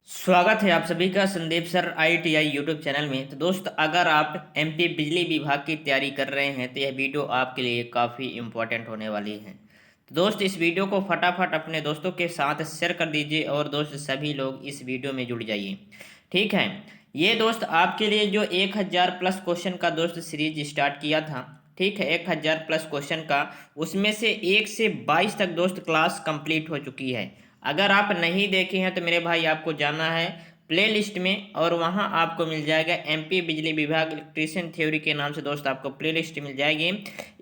स्वागत है आप सभी का Sandeep sir ITI YouTube channel में। तो दोस्त, अगर आप MP बिजली विभाग की तैयारी कर रहे हैं तो यह वीडियो आपके लिए काफ़ी इम्पोर्टेंट होने वाली है। तो दोस्त, इस वीडियो को फटाफट अपने दोस्तों के साथ शेयर कर दीजिए और दोस्त सभी लोग इस वीडियो में जुड़ जाइए। ठीक है। ये दोस्त आपके लिए जो 1000 प्लस क्वेश्चन का दोस्त सीरीज स्टार्ट किया था, ठीक है, 1000 प्लस क्वेश्चन का, उसमें से 1 से 22 तक दोस्त क्लास कंप्लीट हो चुकी है। अगर आप नहीं देखे हैं तो मेरे भाई आपको जाना है प्ले लिस्ट में और वहां आपको मिल जाएगा MP बिजली विभाग इलेक्ट्रीशियन थ्योरी के नाम से दोस्त आपको प्ले लिस्ट मिल जाएगी।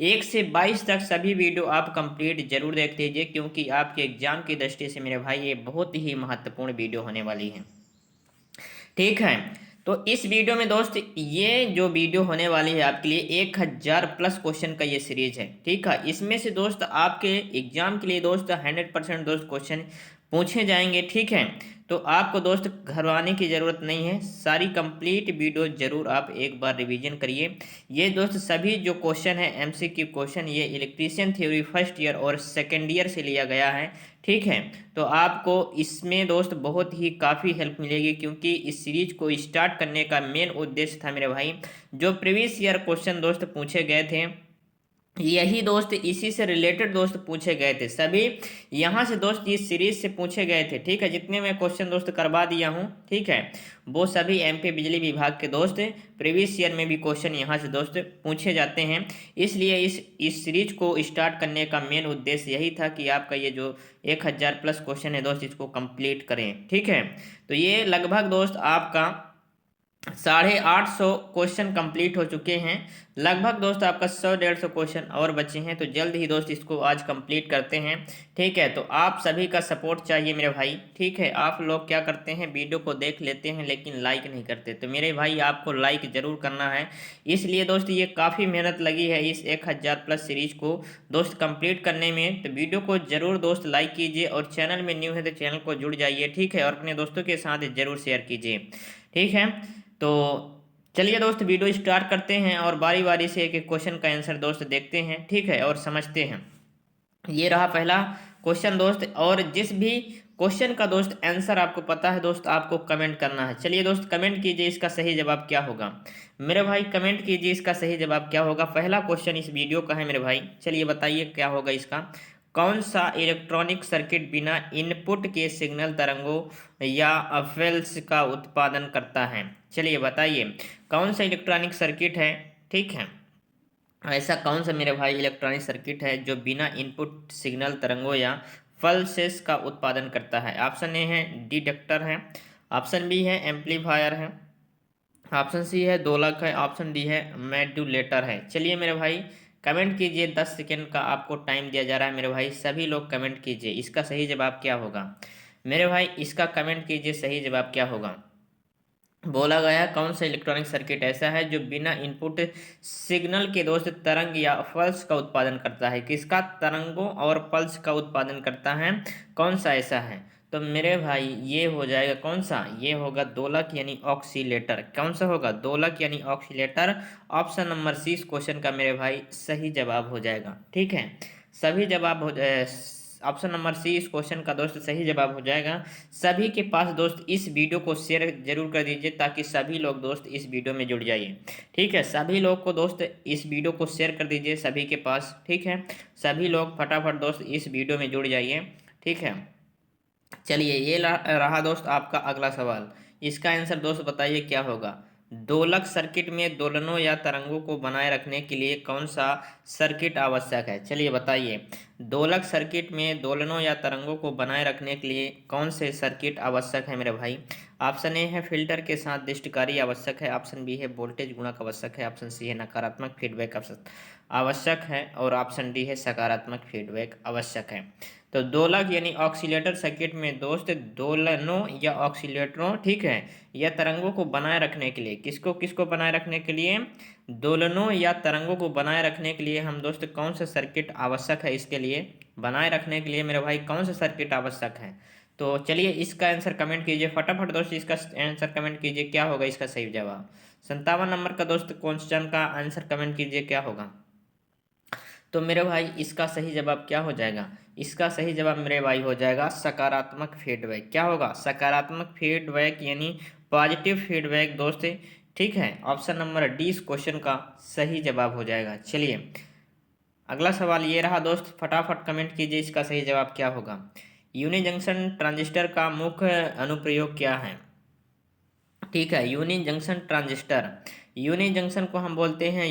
1 से 22 तक सभी वीडियो आप कंप्लीट जरूर देख लीजिए, क्योंकि आपके एग्जाम की दृष्टि से मेरे भाई ये बहुत ही महत्वपूर्ण वीडियो होने वाली है। ठीक है। तो इस वीडियो में दोस्त, ये जो वीडियो होने वाली है आपके लिए 1000 प्लस क्वेश्चन का ये सीरीज है। ठीक है। इसमें से दोस्त आपके एग्जाम के लिए दोस्त 100% दोस्त क्वेश्चन पूछे जाएंगे। ठीक है। तो आपको दोस्त घबराने की ज़रूरत नहीं है, सारी कंप्लीट वीडियो जरूर आप एक बार रिवीजन करिए। ये दोस्त सभी जो क्वेश्चन है MCQ क्वेश्चन, ये इलेक्ट्रीशियन थ्योरी फर्स्ट ईयर और सेकेंड ईयर से लिया गया है। ठीक है। तो आपको इसमें दोस्त बहुत ही काफ़ी हेल्प मिलेगी, क्योंकि इस सीरीज को स्टार्ट करने का मेन उद्देश्य था मेरे भाई, जो प्रीवियस ईयर क्वेश्चन दोस्त पूछे गए थे, यही दोस्त इसी से रिलेटेड दोस्त पूछे गए थे। सभी यहाँ से दोस्त इस सीरीज से पूछे गए थे। ठीक है। जितने मैं क्वेश्चन दोस्त करवा दिया हूँ, ठीक है, वो सभी MP बिजली विभाग के दोस्त प्रीवियस ईयर में भी क्वेश्चन यहाँ से दोस्त पूछे जाते हैं। इसलिए इस सीरीज को स्टार्ट करने का मेन उद्देश्य यही था कि आपका ये जो 1000 प्लस क्वेश्चन है दोस्त, इसको कंप्लीट करें। ठीक है। तो ये लगभग दोस्त आपका 850 क्वेश्चन कंप्लीट हो चुके हैं। लगभग दोस्त आपका 100-150 क्वेश्चन और बचे हैं। तो जल्द ही दोस्त इसको आज कंप्लीट करते हैं। ठीक है। तो आप सभी का सपोर्ट चाहिए मेरे भाई। ठीक है। आप लोग क्या करते हैं, वीडियो को देख लेते हैं लेकिन लाइक नहीं करते। तो मेरे भाई आपको लाइक ज़रूर करना है। इसलिए दोस्त ये काफ़ी मेहनत लगी है इस 1000 प्लस सीरीज को दोस्त कंप्लीट करने में। तो वीडियो को ज़रूर दोस्त लाइक कीजिए और चैनल में न्यू है तो चैनल को जुड़ जाइए। ठीक है। और अपने दोस्तों के साथ ज़रूर शेयर कीजिए। ठीक है। तो चलिए दोस्त वीडियो स्टार्ट करते हैं और बारी बारी से एक एक क्वेश्चन का आंसर दोस्त देखते हैं। ठीक है। और समझते हैं। ये रहा पहला क्वेश्चन दोस्त, और जिस भी क्वेश्चन का दोस्त आंसर आपको पता है दोस्त, आपको कमेंट करना है। चलिए दोस्त कमेंट कीजिए इसका सही जवाब क्या होगा। मेरे भाई कमेंट कीजिए इसका सही जवाब क्या होगा। पहला क्वेश्चन इस वीडियो का है मेरे भाई। चलिए बताइए क्या होगा इसका। कौन सा इलेक्ट्रॉनिक सर्किट बिना इनपुट के सिग्नल तरंगों या वेव्स का उत्पादन करता है। चलिए बताइए कौन सा इलेक्ट्रॉनिक सर्किट है। ठीक है। ऐसा कौन सा मेरे भाई इलेक्ट्रॉनिक सर्किट है जो बिना इनपुट सिग्नल तरंगों या पल्सेस का उत्पादन करता है। ऑप्शन ए है डिटेक्टर है, ऑप्शन बी है एम्पलीफायर है, ऑप्शन सी है दोलक है, ऑप्शन डी है मॉड्यूलेटर है। चलिए मेरे भाई कमेंट कीजिए, 10 सेकेंड का आपको टाइम दिया जा रहा है मेरे भाई। सभी लोग कमेंट कीजिए इसका सही जवाब क्या होगा। मेरे भाई इसका कमेंट कीजिए सही जवाब क्या होगा। बोला गया है कौन सा इलेक्ट्रॉनिक सर्किट ऐसा है जो बिना इनपुट सिग्नल के दोस्त तरंग या पल्स का उत्पादन करता है। किसका, तरंगों और पल्स का उत्पादन करता है, कौन सा ऐसा है। तो मेरे भाई ये हो जाएगा कौन सा, ये होगा दोलक यानी ऑक्सीलेटर। कौन सा होगा, दोलक यानी ऑक्सीलेटर। ऑप्शन नंबर सी इस क्वेश्चन का मेरे भाई सही जवाब हो जाएगा। ठीक है। सभी जवाब हो ऑप्शन नंबर सी इस क्वेश्चन का दोस्त सही जवाब हो जाएगा। सभी के पास दोस्त इस वीडियो को शेयर जरूर कर दीजिए ताकि सभी लोग दोस्त इस वीडियो में जुड़ जाइए। ठीक है। सभी लोग को दोस्त इस वीडियो को शेयर कर दीजिए सभी के पास। ठीक है। सभी लोग फटाफट दोस्त इस वीडियो में जुड़ जाइए। ठीक है। चलिए ये रहा दोस्त आपका अगला सवाल। इसका आंसर दोस्त बताइए क्या होगा। दोलक सर्किट में दोलनों या तरंगों को बनाए रखने के लिए कौन सा सर्किट आवश्यक है। चलिए बताइए दोलक सर्किट में दोलनों या तरंगों को बनाए रखने के लिए कौन से सर्किट आवश्यक है मेरे भाई। ऑप्शन ए है फिल्टर के साथ दृष्टिकारी आवश्यक है, ऑप्शन बी है वोल्टेज गुणक आवश्यक है, ऑप्शन सी है नकारात्मक फीडबैक आवश्यक है और ऑप्शन डी है सकारात्मक फीडबैक आवश्यक है। तो दोलक यानी ऑक्सीलेटर सर्किट में दोस्त दोलनों या ऑक्सीलेटरों, ठीक है, या तरंगों को बनाए रखने के लिए, किसको किसको बनाए रखने के लिए, दोलनों या तरंगों को बनाए रखने के लिए हम दोस्त कौन सा सर्किट आवश्यक है। इसके लिए बनाए रखने के लिए मेरे भाई कौन सा सर्किट आवश्यक है। तो चलिए इसका आंसर कमेंट कीजिए फटाफट दोस्त, इसका आंसर कमेंट कीजिए क्या होगा इसका सही जवाब। 57 नंबर का दोस्त क्वेश्चन का आंसर कमेंट कीजिए क्या होगा। तो मेरे भाई इसका सही जवाब क्या हो जाएगा? इसका सही जवाब मेरे भाई हो जाएगा सकारात्मक फीडबैक। क्या होगा? सकारात्मक फीडबैक यानी पॉजिटिव फीडबैक दोस्त। ठीक है, ऑप्शन नंबर डी इस क्वेश्चन का सही जवाब हो जाएगा। चलिए अगला सवाल ये रहा दोस्त, फटाफट कमेंट कीजिए इसका सही जवाब क्या होगा। यूनि जंक्शन ट्रांजिस्टर का मुख्य अनुप्रयोग क्या है? ठीक है, unijunction transistor, unijunction को हम बोलते हैं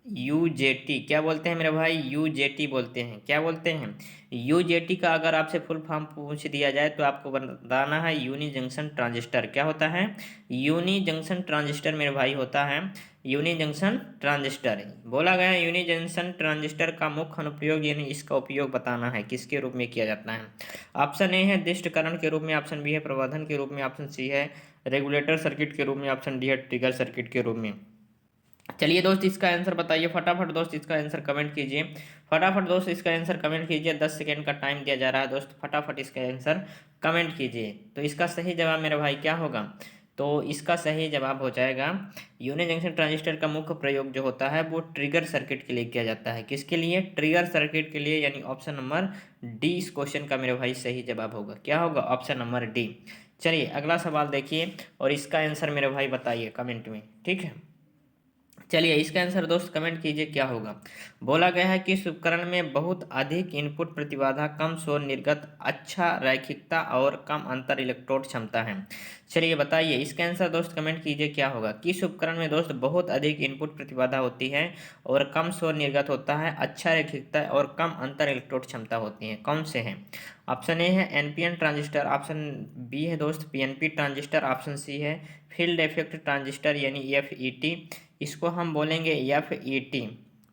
यूजेटी। क्या बोलते हैं मेरे भाई? यूजेटी बोलते हैं। क्या बोलते हैं? यूजेटी का अगर आपसे फुल फॉर्म पूछ दिया जाए तो आपको बताना है यूनि जंक्शन ट्रांजिस्टर क्या होता है। यूनि जंक्शन ट्रांजिस्टर मेरे भाई होता है यूनि जंक्शन ट्रांजिस्टर। बोला गया यूनि जंक्शन ट्रांजिस्टर का मुख्य अनुप्रयोग यानी इसका उपयोग बताना है किसके रूप में किया जाता है। ऑप्शन ए है दृष्टिकरण के रूप में, ऑप्शन बी है प्रवर्धन के रूप में, ऑप्शन सी है रेगुलेटर सर्किट के रूप में, ऑप्शन डी है ट्रिगर सर्किट के रूप में। चलिए दोस्त इसका आंसर बताइए फटाफट दोस्त, इसका आंसर कमेंट कीजिए फटाफट दोस्त, इसका आंसर कमेंट कीजिए। 10 सेकेंड का टाइम दिया जा रहा है दोस्त, फटाफट इसका आंसर कमेंट कीजिए। तो इसका सही जवाब मेरे भाई क्या होगा? तो इसका सही जवाब हो जाएगा यूनि जंक्शन ट्रांजिस्टर का मुख्य प्रयोग जो होता है वो ट्रिगर सर्किट के लिए किया जाता है। किसके लिए? ट्रिगर सर्किट के लिए, यानी ऑप्शन नंबर डी इस क्वेश्चन का मेरे भाई सही जवाब होगा। क्या होगा? Option number D. चलिए अगला सवाल देखिए और इसका आंसर मेरे भाई बताइए कमेंट में। ठीक है, चलिए इसका आंसर दोस्त कमेंट कीजिए क्या होगा। बोला गया है कि इस उपकरण में बहुत अधिक इनपुट प्रतिबाधा, कम शोर निर्गत, अच्छा रैखिकता और कम अंतर इलेक्ट्रोड क्षमता है। चलिए बताइए इसका आंसर दोस्त कमेंट कीजिए क्या होगा। किस उपकरण में दोस्त बहुत अधिक इनपुट प्रतिबाधा होती है और कम शोर निर्गत होता है, अच्छा रैखिकता और कम अंतर इलेक्ट्रोड क्षमता होती है? कौन से हैं? ऑप्शन ए है एनपीएन ट्रांजिस्टर, ऑप्शन बी है दोस्त पीएनपी ट्रांजिस्टर, ऑप्शन सी है फील्ड इफेक्ट ट्रांजिस्टर यानी एफईटी, इसको हम बोलेंगे एफईटी।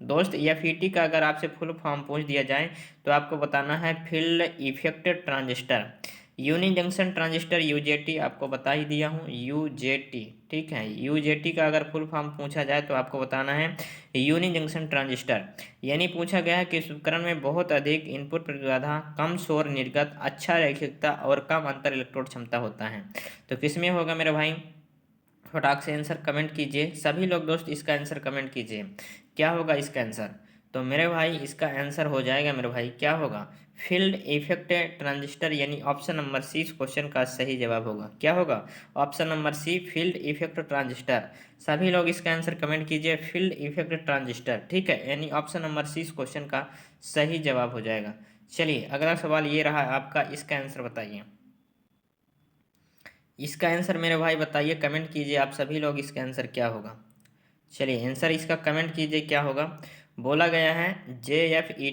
दोस्त एफईटी का अगर आपसे फुल फॉर्म पूछ दिया जाए तो आपको बताना है field effect transistor. Unijunction transistor UJT आपको बता ही दिया हूँ, यूजेटी। ठीक है, यूजेटी का अगर फुल फॉर्म पूछा जाए तो आपको बताना है यूनि जंक्शन ट्रांजिस्टर। यानी पूछा गया है कि इस उपकरण में बहुत अधिक इनपुट प्रतिबाधा, कम शोर निर्गत, अच्छा रैखिकता और कम अंतर इलेक्ट्रोड क्षमता होता है। तो किस में होगा मेरे भाई? फटाक से आंसर कमेंट कीजिए सभी लोग दोस्त, इसका आंसर कमेंट कीजिए क्या होगा इसका आंसर। तो मेरे भाई इसका आंसर हो जाएगा मेरे भाई क्या होगा? फील्ड इफेक्ट ट्रांजिस्टर, यानी ऑप्शन नंबर सी इस क्वेश्चन का सही जवाब होगा। क्या होगा? Option number C field effect transistor. सभी लोग इसका आंसर कमेंट कीजिए फील्ड इफेक्ट ट्रांजिस्टर। ठीक है, यानी ऑप्शन नंबर सी इस क्वेश्चन का सही जवाब हो जाएगा। चलिए अगला सवाल ये रहा आपका, इसका आंसर बताइए। इसका आंसर मेरे भाई बताइए, कमेंट कीजिए आप सभी लोग, इसका आंसर क्या होगा। चलिए आंसर इसका कमेंट कीजिए क्या होगा। बोला गया है जे एफ ई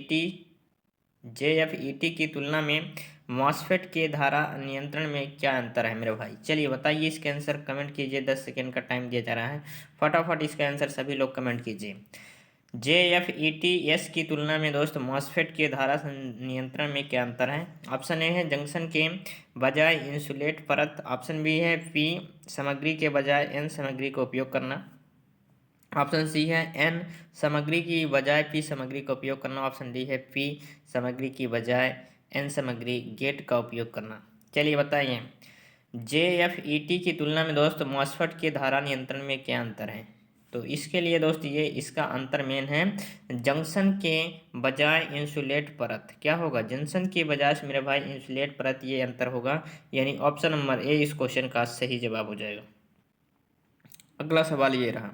टी की तुलना में मॉसफेट के धारा नियंत्रण में क्या अंतर है मेरे भाई। चलिए बताइए इसका आंसर कमेंट कीजिए, 10 सेकेंड का टाइम दिया जा रहा है, फटाफट इसका आंसर सभी लोग कमेंट कीजिए। JFET की तुलना में दोस्त मॉसफेट के धारा नियंत्रण में क्या अंतर है? ऑप्शन ए है जंक्शन के बजाय इंसुलेट परत, ऑप्शन बी है पी सामग्री के बजाय एन सामग्री का उपयोग करना, ऑप्शन सी है एन सामग्री की बजाय पी सामग्री का उपयोग करना, ऑप्शन डी है पी सामग्री की बजाय एन सामग्री गेट का उपयोग करना। चलिए बताइए JFET की तुलना में दोस्त मॉसफेट के धारा नियंत्रण में क्या अंतर है। तो इसके लिए दोस्त ये इसका अंतर मेन है जंक्शन के बजाय इंसुलेट परत। क्या होगा? जंक्शन के बजाय मेरे भाई इंसुलेट परत, ये अंतर होगा, यानी ऑप्शन नंबर ए इस क्वेश्चन का सही जवाब हो जाएगा। अगला सवाल ये रहा,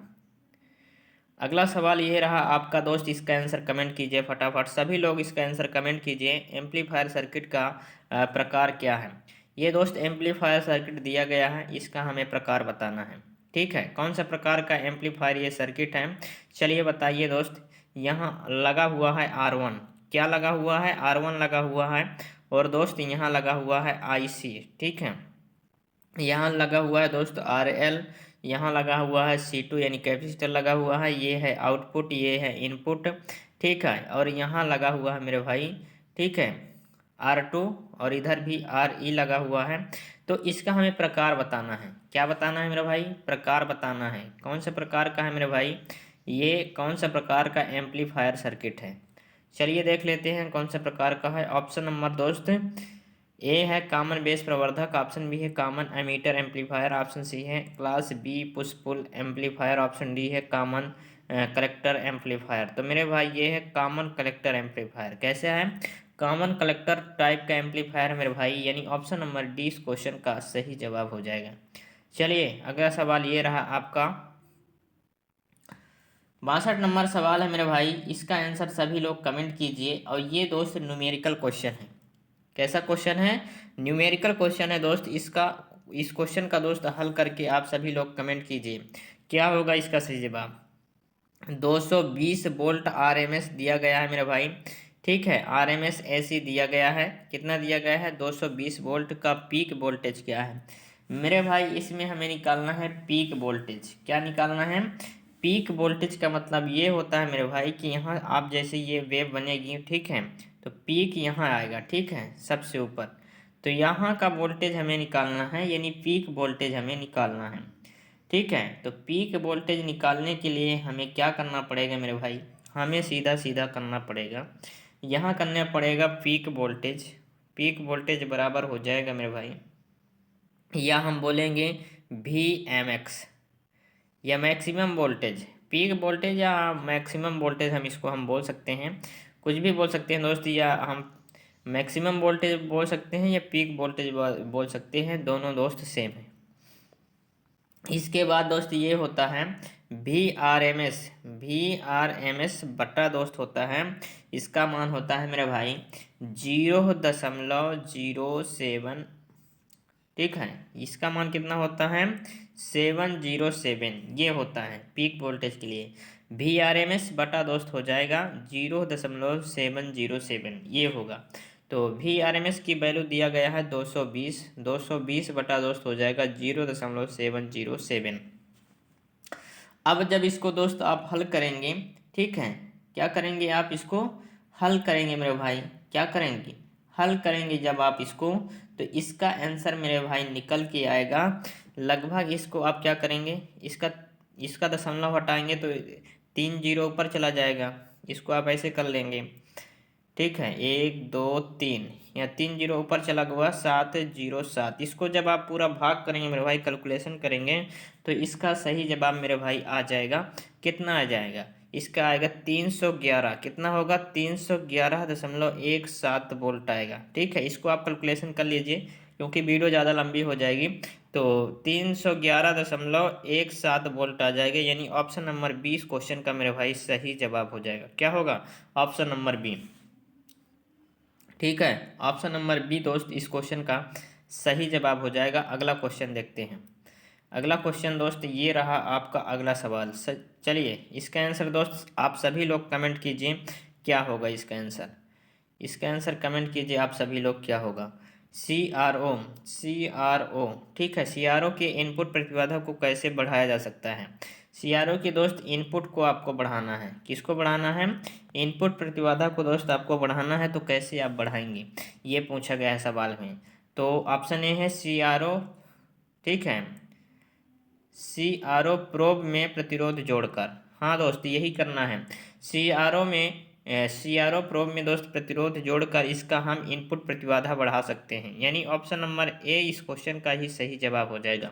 अगला सवाल ये रहा आपका दोस्त, इसका आंसर कमेंट कीजिए फटाफट सभी लोग, इसका आंसर कमेंट कीजिए। एम्पलीफायर सर्किट का प्रकार क्या है? ये दोस्त एम्पलीफायर सर्किट दिया गया है, इसका हमें प्रकार बताना है। ठीक है, कौन सा प्रकार का एम्पलीफायर ये सर्किट है? चलिए बताइए दोस्त। यहाँ लगा हुआ है R1, क्या लगा हुआ है? R1 लगा हुआ है, और दोस्त यहाँ लगा हुआ है IC। ठीक है, यहाँ लगा हुआ है दोस्त RL, यहाँ लगा हुआ है C2 यानी कैपेसिटर लगा हुआ है, ये है आउटपुट, ये है इनपुट। ठीक है, और यहाँ लगा हुआ है मेरे भाई, ठीक है, R2, और इधर भी RE लगा हुआ है। तो इसका हमें प्रकार बताना है। क्या बताना है मेरे भाई? प्रकार बताना है। कौन से प्रकार का है मेरे भाई? ये कौन सा प्रकार का एम्पलीफायर सर्किट है? चलिए देख लेते हैं कौन सा प्रकार का है। ऑप्शन नंबर दोस्त ए है कॉमन बेस प्रवर्धक, ऑप्शन बी है common emitter amplifier, option C है class B push pull amplifier, option D है कॉमन कलेक्टर एम्पलीफायर। तो मेरे भाई ये है कॉमन कलेक्टर एम्पलीफायर। कैसे है? कॉमन कलेक्टर टाइप का एम्पलीफायर मेरे भाई, यानी ऑप्शन नंबर डी इस क्वेश्चन का सही जवाब हो जाएगा। चलिए अगला सवाल ये रहा आपका 62 नंबर सवाल है मेरे भाई, इसका आंसर सभी लोग कमेंट कीजिए। और ये दोस्त न्यूमेरिकल क्वेश्चन है। कैसा क्वेश्चन है? न्यूमेरिकल क्वेश्चन है दोस्त। इस क्वेश्चन का दोस्त हल करके आप सभी लोग कमेंट कीजिए क्या होगा इसका सही जवाब। 220 वोल्ट आरएमएस दिया गया है मेरे भाई। ठीक है, आरएमएस ऐसी दिया गया है। कितना दिया गया है? 220 वोल्ट का पीक वोल्टेज क्या है मेरे भाई? इसमें हमें निकालना है पीक वोल्टेज। क्या निकालना है? पीक वोल्टेज का मतलब ये होता है मेरे भाई कि यहाँ आप जैसे ये वेव बनेगी, ठीक है, तो पीक यहाँ आएगा, ठीक है, सबसे ऊपर। तो यहाँ का वोल्टेज हमें निकालना है, यानी पीक वोल्टेज हमें निकालना है। ठीक है, तो पीक वोल्टेज निकालने के लिए हमें क्या करना पड़ेगा मेरे भाई? हमें सीधा सीधा करना पड़ेगा, यहाँ करना पड़ेगा पीक वोल्टेज। पीक वोल्टेज बराबर हो जाएगा मेरे भाई, या हम बोलेंगे वी एम एक्स, या मैक्सिमम वोल्टेज। पीक वोल्टेज या मैक्सिमम वोल्टेज हम बोल सकते हैं, कुछ भी बोल सकते हैं दोस्त, या हम मैक्सिमम वोल्टेज बोल सकते हैं या पीक वोल्टेज बोल सकते हैं, दोनों दोस्त सेम है। इसके बाद दोस्त ये होता है वी आर एम एस बटा दोस्त होता है, इसका मान होता है मेरे भाई 0.07। ठीक है, इसका मान कितना होता है? 707। ये होता है पीक वोल्टेज के लिए। वी आर एम एस बटा दोस्त हो जाएगा 0.707, ये होगा। तो वी आर एम एस की वैल्यू दिया गया है 220। 220 बटा दोस्त हो जाएगा 0.707। अब जब इसको दोस्त आप हल करेंगे, ठीक है, क्या करेंगे आप? इसको हल करेंगे मेरे भाई। क्या करेंगे? हल करेंगे जब आप इसको, तो इसका आंसर मेरे भाई निकल के आएगा लगभग। इसको आप क्या करेंगे? इसका दशमलव हटाएंगे तो 3 जीरो ऊपर चला जाएगा। इसको आप ऐसे कर लेंगे, ठीक है, 1 2 3, या 3 जीरो ऊपर चला गया 707। इसको जब आप पूरा भाग करेंगे मेरे भाई, कैलकुलेशन करेंगे, तो इसका सही जवाब मेरे भाई आ जाएगा। कितना आ जाएगा? इसका आएगा 311। कितना होगा? 311.17 वोल्ट आएगा। ठीक है, इसको आप कैलकुलेशन कर लीजिए क्योंकि वीडियो ज़्यादा लंबी हो जाएगी। तो 311.17 वोल्ट आ जाएगा, यानी ऑप्शन नंबर 20 क्वेश्चन का मेरे भाई सही जवाब हो जाएगा। क्या होगा? Option number B. ठीक है, ऑप्शन नंबर बी दोस्त इस क्वेश्चन का सही जवाब हो जाएगा। अगला क्वेश्चन देखते हैं। अगला क्वेश्चन दोस्त ये रहा आपका अगला सवाल। चलिए इसका आंसर दोस्त आप सभी लोग कमेंट कीजिए क्या होगा इसका आंसर। इसका आंसर कमेंट कीजिए आप सभी लोग क्या होगा। सी आर ओ, ठीक है, सी आर ओ के इनपुट प्रतिबाधा को कैसे बढ़ाया जा सकता है? सी आर ओ के दोस्त इनपुट को आपको बढ़ाना है। किसको बढ़ाना है? इनपुट प्रतिबाधा को दोस्त आपको बढ़ाना है। तो कैसे आप बढ़ाएंगे, ये पूछा गया है सवाल में। तो ऑप्शन ए है सी आर ओ, ठीक है, सी आर ओ प्रोब में प्रतिरोध जोड़कर। हाँ दोस्त, यही करना है। सी आर ओ प्रोब में दोस्त प्रतिरोध जोड़कर इसका हम इनपुट प्रतिबाधा बढ़ा सकते हैं, यानी ऑप्शन नंबर ए इस क्वेश्चन का ही सही जवाब हो जाएगा।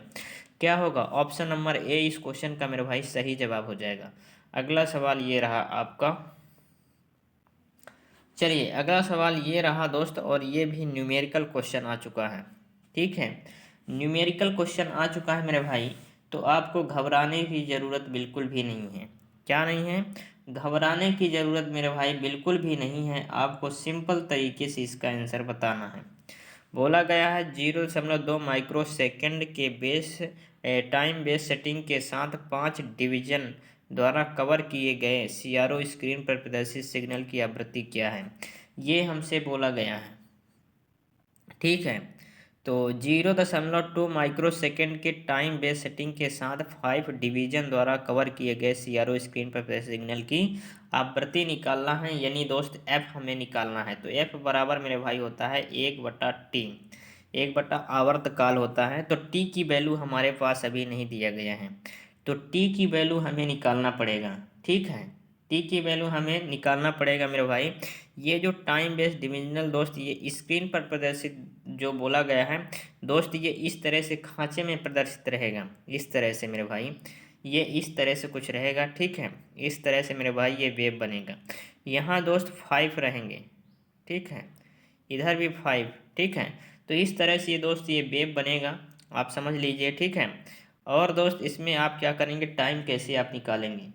क्या होगा? ऑप्शन नंबर ए इस क्वेश्चन का मेरे भाई सही जवाब हो जाएगा। अगला सवाल ये रहा आपका। चलिए अगला सवाल ये रहा दोस्त, और ये भी न्यूमेरिकल क्वेश्चन आ चुका है। ठीक है, न्यूमेरिकल क्वेश्चन आ चुका है मेरे भाई, तो आपको घबराने की ज़रूरत बिल्कुल भी नहीं है। क्या नहीं है? घबराने की ज़रूरत मेरे भाई बिल्कुल भी नहीं है। आपको सिंपल तरीके से इसका आंसर बताना है। बोला गया है 0.2 माइक्रो सेकेंड के टाइम बेस सेटिंग के साथ 5 डिवीजन द्वारा कवर किए गए सी आर ओ स्क्रीन पर प्रदर्शित सिग्नल की आवृत्ति क्या है, ये हमसे बोला गया है। ठीक है, तो 0.2 माइक्रो सेकेंड के टाइम बेस सेटिंग के साथ 5 डिवीजन द्वारा कवर किए गए सी आर ओ स्क्रीन पर प्रदर्शित सिग्नल की आवृत्ति निकालना है, यानी दोस्त एफ हमें निकालना है। तो एफ बराबर मेरे भाई होता है 1/T, 1/आवर्तकाल होता है। तो टी की वैल्यू हमारे पास अभी नहीं दिया गया है, तो टी की वैल्यू हमें निकालना पड़ेगा। ठीक है, टी की वैल्यू हमें निकालना पड़ेगा मेरे भाई। ये जो टाइम बेस्ड डिविजनल दोस्त, ये स्क्रीन पर प्रदर्शित जो बोला गया है दोस्त, ये इस तरह से खांचे में प्रदर्शित रहेगा, इस तरह से मेरे भाई। ये इस तरह से कुछ रहेगा, ठीक है। इस तरह से मेरे भाई ये वेव बनेगा। यहाँ दोस्त 5 रहेंगे, ठीक है, इधर भी 5, ठीक है। तो इस तरह से ये दोस्त ये वेव बनेगा, आप समझ लीजिए, ठीक है। और दोस्त इसमें आप क्या करेंगे, टाइम कैसे आप निकालेंगे,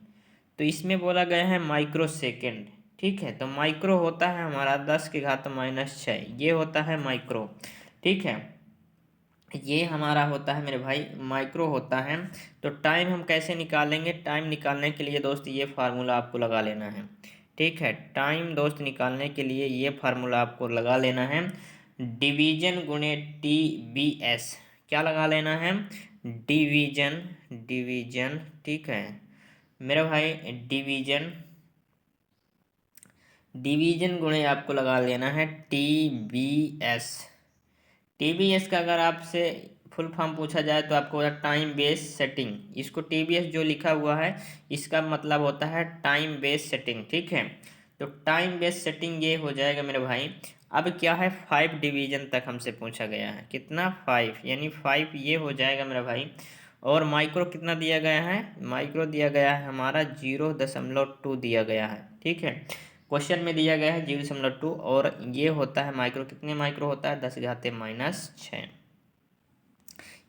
तो इसमें बोला गया है माइक्रो सेकेंड, ठीक है। तो माइक्रो होता है हमारा 10⁻⁻⁶, ये होता है माइक्रो, ठीक है। ये हमारा होता है मेरे भाई माइक्रो होता है। तो टाइम हम कैसे निकालेंगे, टाइम निकालने के लिए दोस्त ये फार्मूला आपको लगा लेना है, ठीक है। टाइम दोस्त निकालने के लिए ये फार्मूला आपको लगा लेना है, डिवीजन गुणे TBS। क्या लगा लेना है, डिवीजन, डिवीजन, ठीक है मेरे भाई, डिवीजन, डिवीजन गुणे आपको लगा लेना है TBS। TBS का अगर आपसे फुल फॉर्म पूछा जाए तो आपको टाइम बेस सेटिंग, इसको TBS जो लिखा हुआ है इसका मतलब होता है टाइम बेस सेटिंग, ठीक है। तो टाइम बेस सेटिंग ये हो जाएगा मेरे भाई। अब क्या है, 5 डिवीजन तक हमसे पूछा गया है, कितना, 5, यानी 5 ये हो जाएगा मेरा भाई। और माइक्रो कितना दिया गया है, माइक्रो दिया गया है हमारा 0.2 दिया गया है, ठीक है। क्वेश्चन में दिया गया है 0.2, और ये होता है माइक्रो, कितने माइक्रो होता है, 10⁻⁻⁶।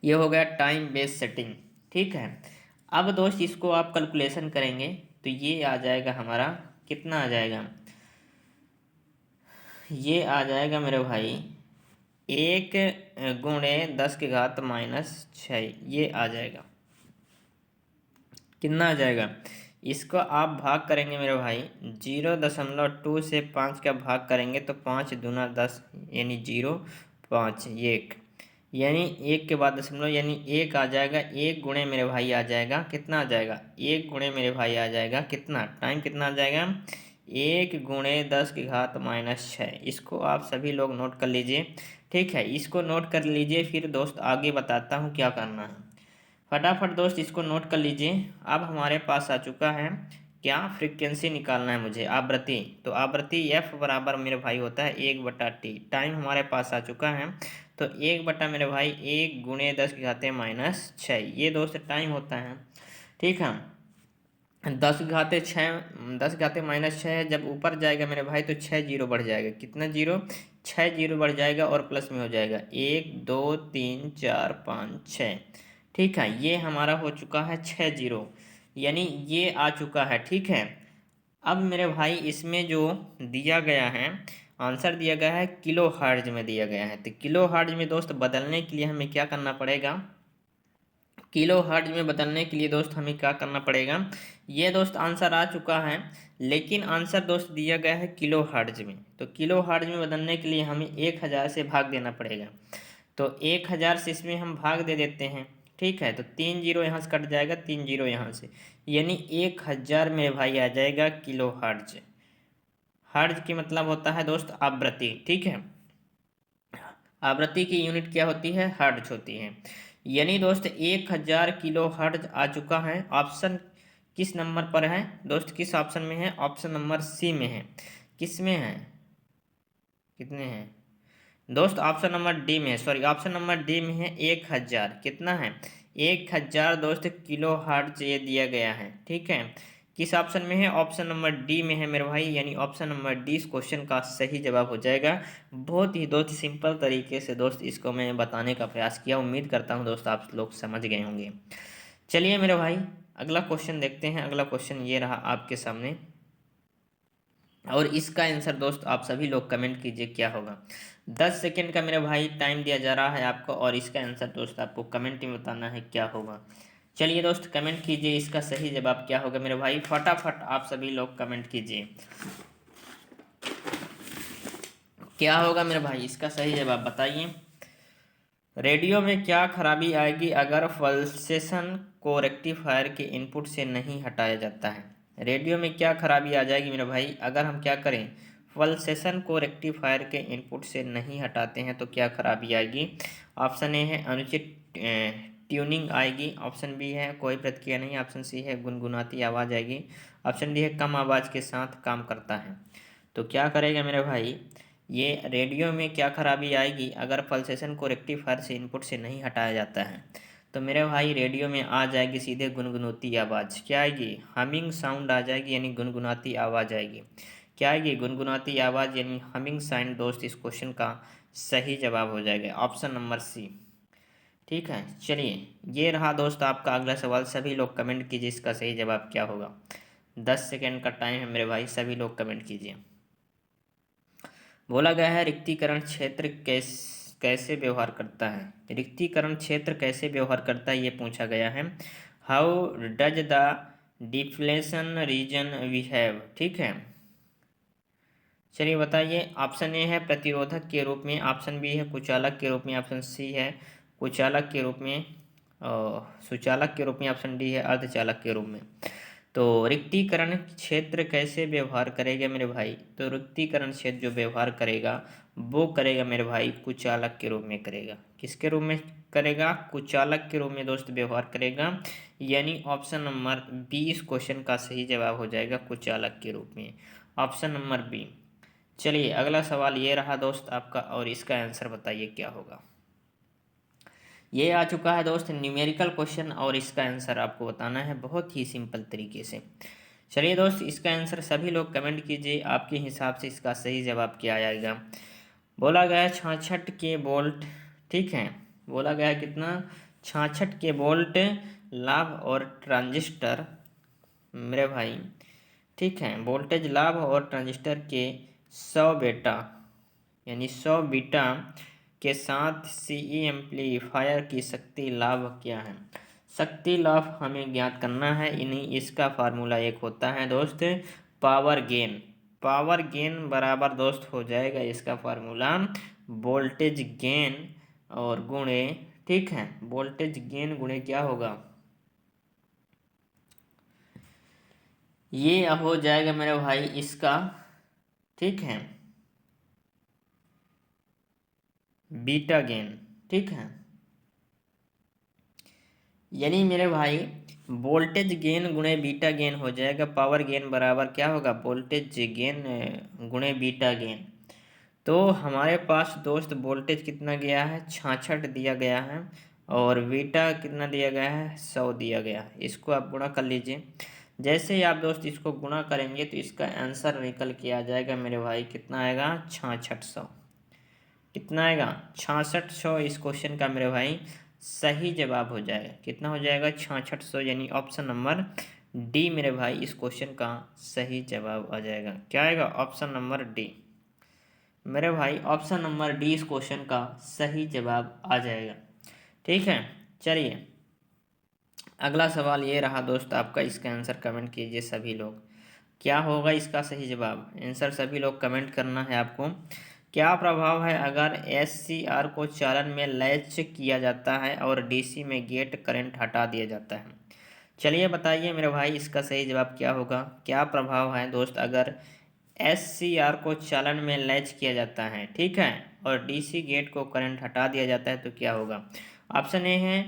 ये हो गया टाइम बेस सेटिंग, ठीक है। अब दोस्त इसको आप कैलकुलेशन करेंगे तो ये आ जाएगा हमारा, कितना आ जाएगा, ये आ जाएगा मेरे भाई 1 × 10⁻⁻⁶, ये आ जाएगा। कितना आ जाएगा, इसको आप भाग करेंगे मेरे भाई 0.2 से 5 का भाग करेंगे तो 5 दूना 10, यानी 0, 5, 1, यानी 1 के बाद दशमलव, यानी 1 आ जाएगा। 1 गुणे मेरे भाई आ जाएगा, कितना आ जाएगा, 1 गुणे मेरे भाई आ जाएगा कितना, टाइम कितना आ जाएगा, 1 गुणे 10⁻⁻⁶। इसको आप सभी लोग नोट कर लीजिए, ठीक है। इसको नोट कर लीजिए, फिर दोस्त आगे बताता हूँ क्या करना है। फटाफट दोस्त इसको नोट कर लीजिए। अब हमारे पास आ चुका है क्या, फ्रीक्वेंसी निकालना है मुझे, आवृत्ति। तो आवृत्ति F बराबर मेरे भाई होता है 1/T। टाइम हमारे पास आ चुका है, तो 1 मेरे भाई 1 गुणे 10⁻⁻⁶, ये दोस्त टाइम होता है, ठीक है। 10⁻⁶, 10⁻⁻⁶ जब ऊपर जाएगा मेरे भाई तो 6 जीरो बढ़ जाएगा, कितना जीरो, 6 जीरो बढ़ जाएगा और प्लस में हो जाएगा 1 2 3 4 5 6, ठीक है। ये हमारा हो चुका है 6 जीरो, यानी ये आ चुका है, ठीक है। अब मेरे भाई इसमें जो दिया गया है, आंसर दिया गया है किलो हर्ट्ज में दिया गया है। तो किलो हर्ट्ज में दोस्त बदलने के लिए हमें क्या करना पड़ेगा, किलो हर्ट्ज में बदलने के लिए दोस्त हमें क्या करना पड़ेगा, ये दोस्त आंसर आ चुका है, लेकिन आंसर दोस्त दिया गया है किलो हर्ट्ज में। तो किलो हर्ट्ज में बदलने के लिए हमें 1000 से भाग देना पड़ेगा। तो 1000 से इसमें हम भाग दे देते हैं, ठीक है। तो 3 जीरो यहाँ से कट जाएगा, 3 जीरो यहाँ से, यानी 1000 में भाई आ जाएगा किलो हर्ट्ज। हर्ट्ज की मतलब होता है दोस्त आवृत्ति, ठीक है। आवृत्ति की यूनिट क्या होती है, हर्ट्ज होती है। यानी दोस्त 1000 किलो हर्ट्ज आ चुका है। ऑप्शन किस नंबर पर है दोस्त, किस ऑप्शन में है, ऑप्शन नंबर C में है। किस में है, कितने हैं दोस्त, ऑप्शन नंबर D में है, सॉरी ऑप्शन नंबर D में है 1000, कितना है, 1000 दोस्त किलो हर्ट्ज ये दिया गया है, ठीक है। किस ऑप्शन में है, ऑप्शन नंबर D में है मेरे भाई, यानी ऑप्शन नंबर D इस क्वेश्चन का सही जवाब हो जाएगा। बहुत ही दोस्त सिंपल तरीके से दोस्त इसको मैं बताने का प्रयास किया, उम्मीद करता हूँ दोस्त आप लोग समझ गए होंगे। चलिए मेरे भाई अगला क्वेश्चन देखते हैं। अगला क्वेश्चन ये रहा आपके सामने, और इसका आंसर दोस्त आप सभी लोग कमेंट कीजिए क्या होगा। 10 सेकेंड का मेरे भाई टाइम दिया जा रहा है आपको, और इसका आंसर दोस्त आपको कमेंट में बताना है क्या होगा। चलिए दोस्त कमेंट कीजिए इसका सही जवाब क्या होगा मेरे भाई, फटाफट आप सभी लोग कमेंट कीजिए क्या होगा मेरे भाई, इसका सही जवाब बताइए। रेडियो में क्या खराबी आएगी अगर पल्सेशन को रेक्टिफायर के इनपुट से नहीं हटाया जाता है। रेडियो में क्या खराबी आ जाएगी मेरे भाई अगर हम क्या करें, पल्सेशन को रेक्टिफायर के इनपुट से नहीं हटाते हैं तो क्या खराबी आएगी। ऑप्शन ए है अनुचित ट्यूनिंग आएगी, ऑप्शन बी है कोई प्रतिक्रिया नहीं, ऑप्शन सी है गुनगुनाती आवाज़ आएगी, ऑप्शन डी है कम आवाज़ के साथ काम करता है। तो क्या करेगा मेरे भाई, ये रेडियो में क्या खराबी आएगी अगर पल्सेशन को रेक्टिफायर से इनपुट से नहीं हटाया जाता है। तो मेरे भाई रेडियो में आ जाएगी सीधे गुनगुनाती आवाज़। क्या आएगी? हमिंग साउंड आ जाएगी, यानी गुनगुनाती आवाज़ आएगी। क्या आएगी? गुनगुनाती आवाज़ यानी हमिंग साउंड। दोस्त इस क्वेश्चन का सही जवाब हो जाएगा ऑप्शन नंबर सी। ठीक है, चलिए ये रहा दोस्त आपका अगला सवाल। सभी लोग कमेंट कीजिए इसका सही जवाब क्या होगा। 10 सेकेंड का टाइम है मेरे भाई, सभी लोग कमेंट कीजिए। बोला गया है रिक्तीकरण क्षेत्र कैसे व्यवहार करता है। रिक्तीकरण क्षेत्र कैसे व्यवहार करता है ये पूछा गया है। How does the depletion region behave. ठीक है, चलिए बताइए। ऑप्शन ए है प्रतिरोधक के रूप में, ऑप्शन बी है कुचालक के रूप में, ऑप्शन सी है कुचालक के रूप में, सुचालक के रूप में, ऑप्शन डी है अर्धचालक के रूप में। तो रिक्तीकरण क्षेत्र कैसे व्यवहार करेगा मेरे भाई? तो रिक्तीकरण क्षेत्र जो व्यवहार करेगा वो करेगा मेरे भाई कुचालक के रूप में करेगा। किसके रूप में करेगा? कुचालक के रूप में दोस्त व्यवहार करेगा, यानी ऑप्शन नंबर बी इस क्वेश्चन का सही जवाब हो जाएगा, कुचालक के रूप में, ऑप्शन नंबर बी। चलिए अगला सवाल ये रहा दोस्त आपका, और इसका आंसर बताइए क्या होगा। ये आ चुका है दोस्त न्यूमेरिकल क्वेश्चन, और इसका आंसर आपको बताना है बहुत ही सिंपल तरीके से। चलिए दोस्त इसका आंसर सभी लोग कमेंट कीजिए, आपके हिसाब से इसका सही जवाब क्या आएगा। बोला गया है 66 के वोल्ट। ठीक है, बोला गया है कितना? 66 के वोल्ट लाभ और ट्रांजिस्टर मेरे भाई। ठीक है, वोल्टेज लाभ और ट्रांजिस्टर के 100 बेटा यानी 100 बीटा के साथ सीई एम्पलीफायर की शक्ति लाभ क्या है। शक्ति लाभ हमें ज्ञात करना है, इन्हीं इसका फार्मूला एक होता है दोस्त पावर गेन। पावर गेन बराबर दोस्त हो जाएगा इसका फार्मूला वोल्टेज गेन और गुणे। ठीक है, वोल्टेज गेन गुणे क्या होगा? ये हो जाएगा मेरे भाई इसका, ठीक है, बीटा गेन। ठीक है, यानी मेरे भाई वोल्टेज गेन गुणे बीटा गेन हो जाएगा। पावर गेन बराबर क्या होगा? वोल्टेज गेन गुणे बीटा गेन। तो हमारे पास दोस्त वोल्टेज कितना गया है? 66 दिया गया है, और बीटा कितना दिया गया है? 100 दिया गया है। इसको आप गुणा कर लीजिए। जैसे ही आप दोस्त इसको गुणा करेंगे तो इसका आंसर निकल के आ जाएगा मेरे भाई, कितना आएगा? 6600। कितना आएगा? 6600 इस क्वेश्चन का मेरे भाई सही जवाब हो जाएगा। कितना हो जाएगा? 6600, यानी ऑप्शन नंबर डी मेरे भाई इस क्वेश्चन का सही जवाब आ जाएगा। क्या आएगा? ऑप्शन नंबर डी मेरे भाई, ऑप्शन नंबर डी इस क्वेश्चन का सही जवाब आ जाएगा। ठीक है, चलिए अगला सवाल ये रहा दोस्त आपका, इसका आंसर कमेंट कीजिए सभी लोग। क्या होगा इसका सही जवाब? आंसर सभी लोग कमेंट करना है आपको। क्या प्रभाव है अगर एससीआर को चालन में लैच किया जाता है और डीसी में गेट करंट हटा दिया जाता है? चलिए बताइए मेरे भाई इसका सही जवाब क्या होगा। क्या प्रभाव है दोस्त अगर एससीआर को चालन में लैच किया जाता है, ठीक है, और डीसी गेट को करंट हटा दिया जाता है तो क्या होगा? ऑप्शन ए है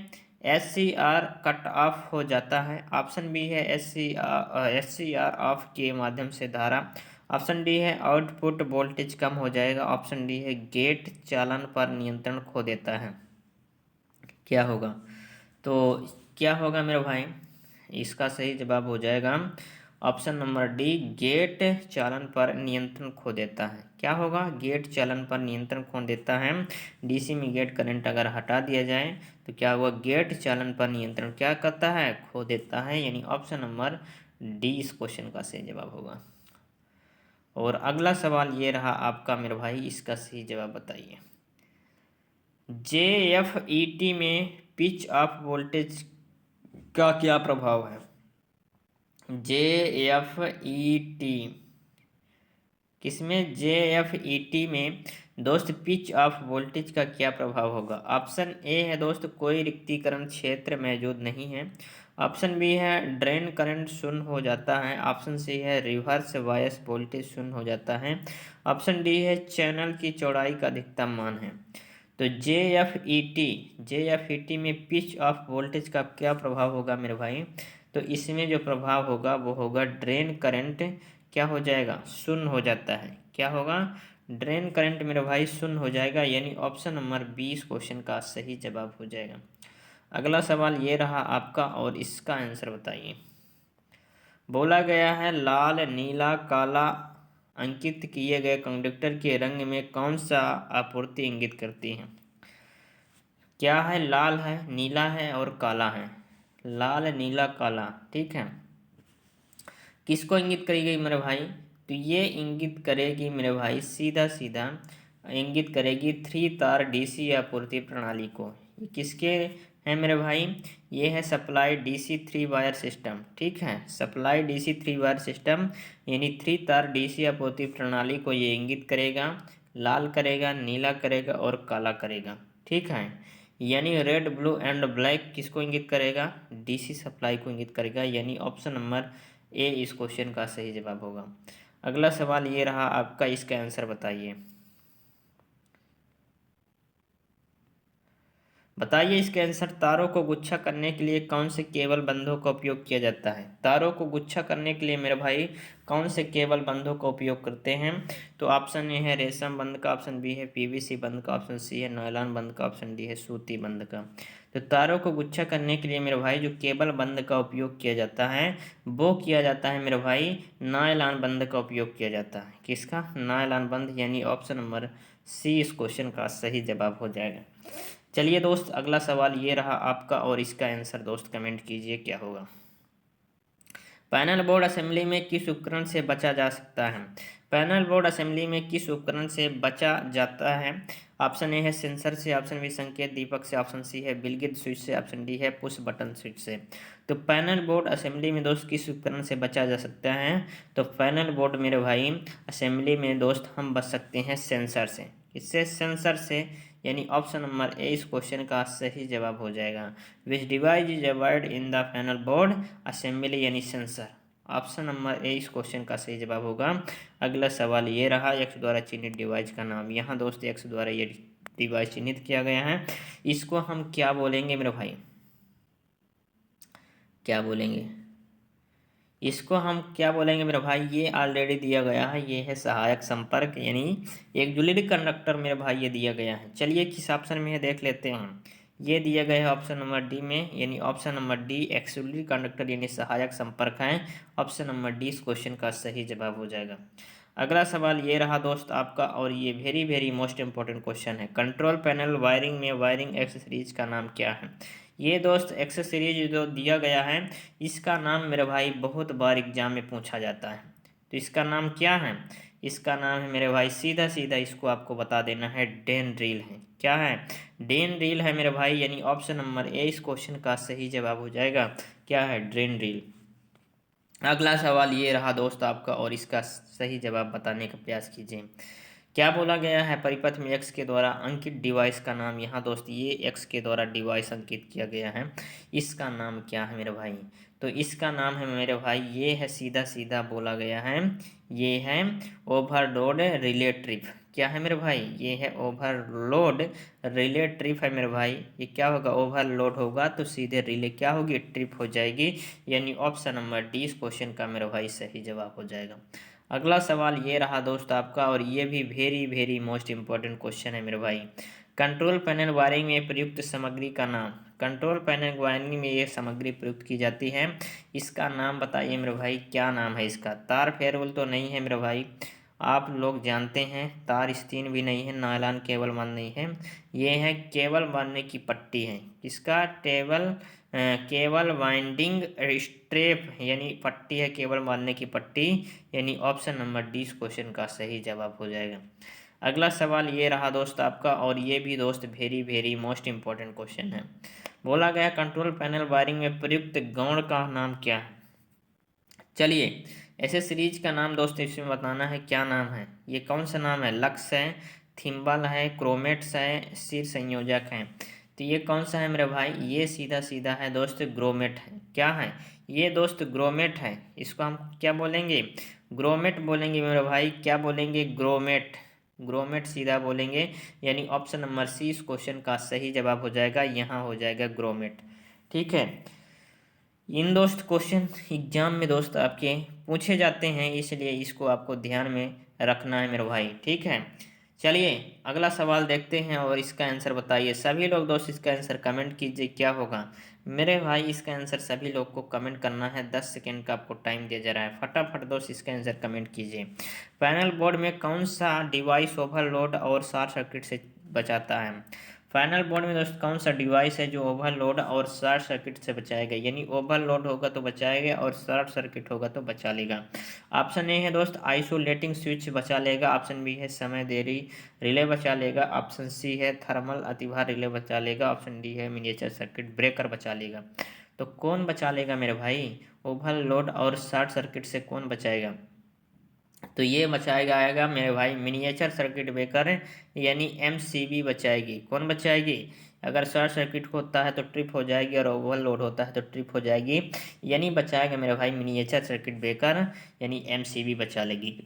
एससीआर कट ऑफ हो जाता है, ऑप्शन बी है एससीआर ऑफ के माध्यम से धारा, ऑप्शन डी है आउटपुट वोल्टेज कम हो जाएगा, ऑप्शन डी है गेट चालन पर नियंत्रण खो देता है। क्या होगा? तो क्या होगा मेरे भाई? इसका सही जवाब हो जाएगा ऑप्शन नंबर डी, गेट चालन पर नियंत्रण खो देता है। क्या होगा? गेट चालन पर नियंत्रण खो देता है। डीसी में गेट करंट अगर हटा दिया जाए तो क्या होगा? गेट चालन पर नियंत्रण क्या करता है? खो देता है, यानी ऑप्शन नंबर डी इस क्वेश्चन का सही जवाब होगा। और अगला सवाल ये रहा आपका मेरे भाई, इसका सही जवाब बताइए। JFET में पिच ऑफ वोल्टेज का क्या प्रभाव है? JFET किसमें? JFET में दोस्त पिच ऑफ वोल्टेज का क्या प्रभाव होगा? ऑप्शन ए है दोस्त कोई रिक्तीकरण क्षेत्र मौजूद नहीं है, ऑप्शन बी है ड्रेन करंट शून्य हो जाता है, ऑप्शन सी है रिवर्स बायस वोल्टेज शून्य हो जाता है, ऑप्शन डी है चैनल की चौड़ाई का अधिकतम मान है। तो JFET में पिच ऑफ वोल्टेज का क्या प्रभाव होगा मेरे भाई? तो इसमें जो प्रभाव होगा वो होगा ड्रेन करंट क्या हो जाएगा? शून्य हो जाता है। क्या होगा? ड्रेन करंट मेरे भाई शून्य हो जाएगा, यानी ऑप्शन नंबर 20 क्वेश्चन का सही जवाब हो जाएगा। अगला सवाल ये रहा आपका और इसका आंसर बताइए। बोला गया है लाल नीला काला अंकित किए गए कंडक्टर के रंग में कौन सा आपूर्ति इंगित करती है? क्या है? लाल है, नीला है और काला है। लाल नीला काला, ठीक है। किसको इंगित करेगी मेरे भाई? तो ये इंगित करेगी मेरे भाई सीधा सीधा इंगित करेगी 3 तार डीसी आपूर्ति प्रणाली को। ये किसके हैं मेरे भाई? ये है सप्लाई डीसी 3 वायर सिस्टम, ठीक है। सप्लाई डीसी 3 वायर सिस्टम यानी 3 तार डीसी आपूर्ति प्रणाली को ये इंगित करेगा। लाल करेगा, नीला करेगा और काला करेगा, ठीक है। यानी रेड ब्लू एंड ब्लैक किसको इंगित करेगा? डीसी सप्लाई को इंगित करेगा। यानी ऑप्शन नंबर ए इस क्वेश्चन का सही जवाब होगा। अगला सवाल ये रहा आपका, इसका आंसर बताइए। बताइए इसके आंसर। तारों को गुच्छा करने के लिए कौन से केबल बंधों का उपयोग किया जाता है? तारों को गुच्छा करने के लिए मेरे भाई कौन से केबल बंधों का उपयोग करते हैं? तो ऑप्शन ए है रेशम बंध का, ऑप्शन बी है पीवीसी बंध का, ऑप्शन सी है नायलॉन बंध का, ऑप्शन डी है सूती बंध का। तो तारों को गुच्छा करने के लिए मेरे भाई जो केबल बंध का उपयोग किया जाता है वो किया जाता है मेरे भाई नायलॉन बंध का उपयोग किया जाता है। किसका? नायलॉन बंध। यानी ऑप्शन नंबर सी इस क्वेश्चन का सही जवाब हो जाएगा। चलिए दोस्त, अगला सवाल ये रहा आपका और इसका आंसर दोस्त कमेंट कीजिए क्या होगा। पैनल बोर्ड असेंबली में किस उपकरण से बचा जा सकता है? पैनल बोर्ड असेंबली में किस उपकरण से बचा जाता है? ऑप्शन ए है सेंसर से, ऑप्शन बी संकेत दीपक से, ऑप्शन सी है बिलगित स्विच से, ऑप्शन डी है पुश बटन स्विच से। तो पैनल बोर्ड असेंबली में दोस्त किस उपकरण से बचा जा सकता है? तो पैनल बोर्ड मेरे भाई असेंबली में दोस्त हम बच सकते हैं सेंसर से। किससे? सेंसर से। यानी ऑप्शन नंबर ए इस क्वेश्चन का सही जवाब हो जाएगा। विच device is avoid in the panel board assembly यानी सेंसर। ऑप्शन नंबर ए इस क्वेश्चन का सही जवाब होगा। अगला सवाल ये रहा, एक्स द्वारा चिन्हित डिवाइस का नाम। यहाँ दोस्त एक्स द्वारा ये डिवाइस चिन्हित किया गया है, इसको हम क्या बोलेंगे मेरे भाई? क्या बोलेंगे इसको? हम क्या बोलेंगे मेरे भाई? ये ऑलरेडी दिया गया है, ये है सहायक संपर्क यानी एक्सिलरी कंडक्टर मेरे भाई, ये दिया गया है। चलिए किस ऑप्शन में है देख लेते हैं। ये दिया गया है ऑप्शन नंबर डी में, यानी option number D axillary conductor यानी सहायक संपर्क है। ऑप्शन नंबर डी इस क्वेश्चन का सही जवाब हो जाएगा। अगला सवाल ये रहा दोस्त आपका और ये very very most important question है। कंट्रोल पैनल वायरिंग में वायरिंग एक्सेसरीज का नाम क्या है? ये दोस्त एक्सेसरीज जो दिया गया है इसका नाम मेरे भाई बहुत बार एग्जाम में पूछा जाता है। तो इसका नाम क्या है? इसका नाम है मेरे भाई सीधा सीधा इसको आपको बता देना है, डेन ड्रिल है। क्या है? डेन ड्रिल है मेरे भाई। यानी ऑप्शन नंबर ए इस क्वेश्चन का सही जवाब हो जाएगा। क्या है? Drain drill. अगला सवाल ये रहा दोस्त आपका और इसका सही जवाब बताने का प्रयास कीजिए। क्या बोला गया है? परिपथ में एक्स के द्वारा अंकित डिवाइस का नाम। यहाँ दोस्त ये एक्स के द्वारा डिवाइस अंकित किया गया है, इसका नाम क्या है मेरे भाई? तो इसका नाम है मेरे भाई, ये है सीधा सीधा बोला गया है, ये है ओवरलोड रिले ट्रिप। क्या है मेरे भाई? ये है ओवरलोड रिले ट्रिप है मेरे भाई। ये क्या होगा? ओवरलोड होगा तो सीधे रिले क्या होगी? ट्रिप हो जाएगी। यानी ऑप्शन नंबर डी इस क्वेश्चन का मेरे भाई सही जवाब हो जाएगा। अगला सवाल ये रहा दोस्त आपका और ये भी very very most important question है मेरे भाई। कंट्रोल पैनल वायरिंग में प्रयुक्त सामग्री का नाम। कंट्रोल पैनल वायरिंग में ये सामग्री प्रयुक्त की जाती है, इसका नाम बताइए मेरे भाई। क्या नाम है इसका? तार फेयरवेल तो नहीं है मेरे भाई, आप लोग जानते हैं। तार स्टीन भी नहीं है, नायलॉन केबल बांध नहीं है। ये है केबल बांधने की पट्टी है। किसका? केबल वाइंडिंग स्ट्रेप यानी पट्टी है, केबल बांधने की पट्टी। यानी ऑप्शन नंबर डी इस क्वेश्चन का सही जवाब हो जाएगा। अगला सवाल ये रहा दोस्त आपका और ये भी दोस्त very very most important question है। बोला गया कंट्रोल पैनल वायरिंग में प्रयुक्त गौण का नाम क्या है? चलिए ऐसे सीरीज का नाम दोस्त इसमें बताना है, क्या नाम है? ये कौन सा नाम है? लक्स है, थिम्बल है, क्रोमेट्स है, सिर संयोजक है। तो ये कौन सा है मेरे भाई? ये सीधा सीधा है दोस्त ग्रोमेट है। क्या है? ये दोस्त ग्रोमेट है। इसको हम क्या बोलेंगे? ग्रोमेट बोलेंगे मेरे भाई। क्या बोलेंगे? ग्रोमेट। ग्रोमेट सीधा बोलेंगे। यानी ऑप्शन नंबर सी इस क्वेश्चन का सही जवाब हो जाएगा। यहाँ हो जाएगा ग्रोमेट। ठीक है। इन दोस्त क्वेश्चन एग्जाम में दोस्त आपके पूछे जाते हैं, इसलिए इसको आपको ध्यान में रखना है मेरे भाई। ठीक है। चलिए अगला सवाल देखते हैं और इसका आंसर बताइए। सभी लोग दोस्त इसका आंसर कमेंट कीजिए क्या होगा। मेरे भाई इसका आंसर सभी लोग को कमेंट करना है। 10 सेकेंड का आपको टाइम दिया जा रहा है, फटाफट दोस्त इसका आंसर कमेंट कीजिए। पैनल बोर्ड में कौन सा डिवाइस ओवरलोड और शॉर्ट सर्किट से बचाता है? फाइनल बोर्ड में दोस्त कौन सा डिवाइस है जो ओवरलोड और शॉर्ट सर्किट से बचाएगा? यानी ओवरलोड होगा तो बचाएगा और शॉर्ट सर्किट होगा तो बचा लेगा। ऑप्शन ए है दोस्त आइसोलेटिंग स्विच बचा लेगा। ऑप्शन बी है समय देरी रिले बचा लेगा। ऑप्शन सी है थर्मल अतिभार रिले बचा लेगा। ऑप्शन डी है मिनिएचर सर्किट ब्रेकर बचा लेगा। तो कौन बचा लेगा मेरे भाई? ओवरलोड और शॉर्ट सर्किट से कौन बचाएगा? तो ये बचाएगा आएगा मेरे भाई मिनिएचर सर्किट ब्रेकर यानी एमसीबी बचाएगी। कौन बचाएगी? अगर शॉर्ट सर्किट होता है तो ट्रिप हो जाएगी और ओवरलोड होता है तो ट्रिप हो जाएगी, यानी बचाएगा मेरे भाई मिनिएचर सर्किट ब्रेकर यानी एमसीबी बचा लेगी।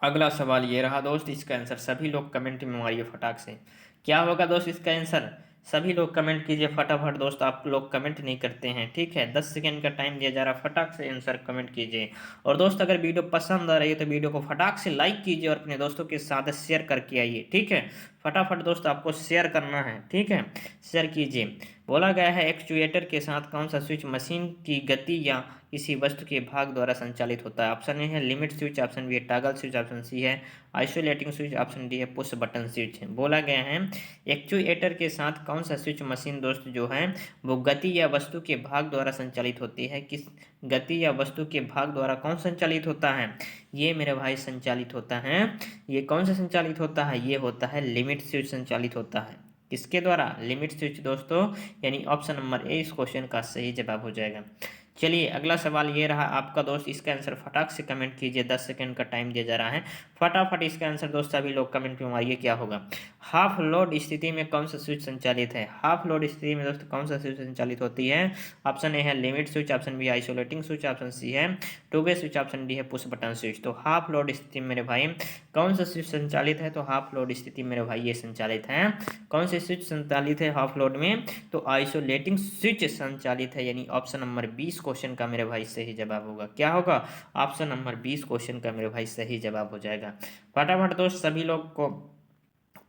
अगला सवाल ये रहा दोस्त, इसका आंसर सभी लोग कमेंट में मारिए फटाक से। क्या होगा दोस्त इसका आंसर? सभी लोग कमेंट कीजिए फटाफट। दोस्त आप लोग कमेंट नहीं करते हैं, ठीक है। 10 सेकेंड का टाइम दिया जा रहा है, फटाक से आंसर कमेंट कीजिए। और दोस्त अगर वीडियो पसंद आ रही है तो वीडियो को फटाक से लाइक कीजिए और अपने दोस्तों के साथ शेयर करके आइए, ठीक है। फटाफट दोस्त आपको शेयर करना है, ठीक है, शेयर कीजिए। बोला गया है एक्चुएटर के साथ कौन सा स्विच मशीन की गति या किसी वस्तु के भाग द्वारा संचालित होता है? ऑप्शन ए है लिमिट स्विच, ऑप्शन बी है टॉगल स्विच, ऑप्शन सी है आइसोलेटिंग स्विच, ऑप्शन डी है पुश बटन स्विच। बोला गया है एक्चुएटर के साथ कौन सा स्विच मशीन दोस्त जो है वो गति या वस्तु के भाग द्वारा संचालित होती है। किस गति या वस्तु के भाग द्वारा कौन संचालित होता है? ये मेरे भाई संचालित होता है, ये कौन सा संचालित होता है? ये होता है लिमिट स्विच संचालित होता है। किसके द्वारा? लिमिट स्विच दोस्तों, यानी ऑप्शन नंबर ए इस क्वेश्चन का सही जवाब हो जाएगा। चलिए अगला सवाल ये रहा आपका दोस्त, इसका आंसर फटाक से कमेंट कीजिए। 10 सेकंड का टाइम दिया जा रहा है, फटाफट इसका आंसर दोस्त सभी लोग कमेंट में मारिए क्या होगा। हाफ लोड स्थिति में कौन सा स्विच संचालित है? हाफ लोड स्थिति में दोस्त कौन सा स्विच संचालित होती है? ऑप्शन ए है limit switch, option B isolating switch, option C है two way switch, option D है पुश बटन स्विच। तो हाफ लोड स्थिति मेरे भाई कौन सा स्विच संचालित है? तो हाफ लोड स्थिति मेरे भाई ये संचालित है। कौन से स्विच संचालित है हाफ लोड में? तो आइसोलेटिंग स्विच संचालित है, यानी ऑप्शन नंबर 20 क्वेश्चन का मेरे भाई सही जवाब होगा। क्या होगा? ऑप्शन नंबर 20 क्वेश्चन का मेरे भाई सही जवाब हो जाएगा। फटाफट दोस्त सभी लोग को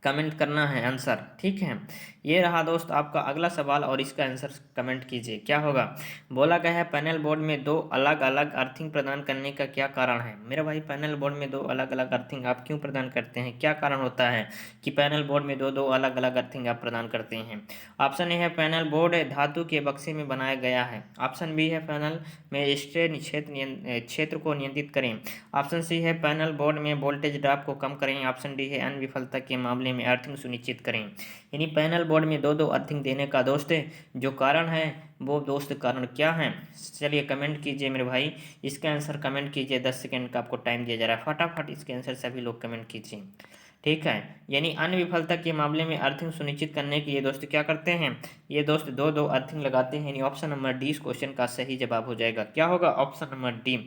कमेंट करना है आंसर, ठीक है। ये रहा दोस्त आपका अगला सवाल और इसका आंसर कमेंट कीजिए क्या होगा। बोला गया है पैनल बोर्ड में दो अलग अलग अर्थिंग प्रदान करने का क्या कारण है? मेरे भाई पैनल बोर्ड में दो अलग अलग अर्थिंग आप क्यों प्रदान करते हैं? क्या कारण होता है कि पैनल बोर्ड में दो दो अलग अलग अर्थिंग आप प्रदान करते हैं? ऑप्शन ए है पैनल बोर्ड धातु के बक्से में बनाया गया है। ऑप्शन बी है पैनल में स्ट्रेन क्षेत्र को नियंत्रित करें। ऑप्शन सी है पैनल बोर्ड में वोल्टेज ड्रॉप को कम करें। ऑप्शन डी है अनविफलता के मामले में अर्थिंग सुनिश्चित करें। यानी पैनल बोर्ड में दो दो अर्थिंग देने का दोस्त जो कारण है वो दोस्त कारण क्या है? चलिए कमेंट कीजिए मेरे भाई, इसका आंसर कमेंट कीजिए। 10 सेकेंड का आपको टाइम दिया जा रहा है, फटाफट इसके आंसर सभी लोग कमेंट कीजिए, ठीक है। यानी अन्य विफलता के मामले में अर्थिंग सुनिश्चित करने के लिए दोस्त क्या करते हैं? ये दोस्त दो दो अर्थिंग लगाते हैं, यानी ऑप्शन नंबर डी इस क्वेश्चन का सही जवाब हो जाएगा। क्या होगा? Option number D.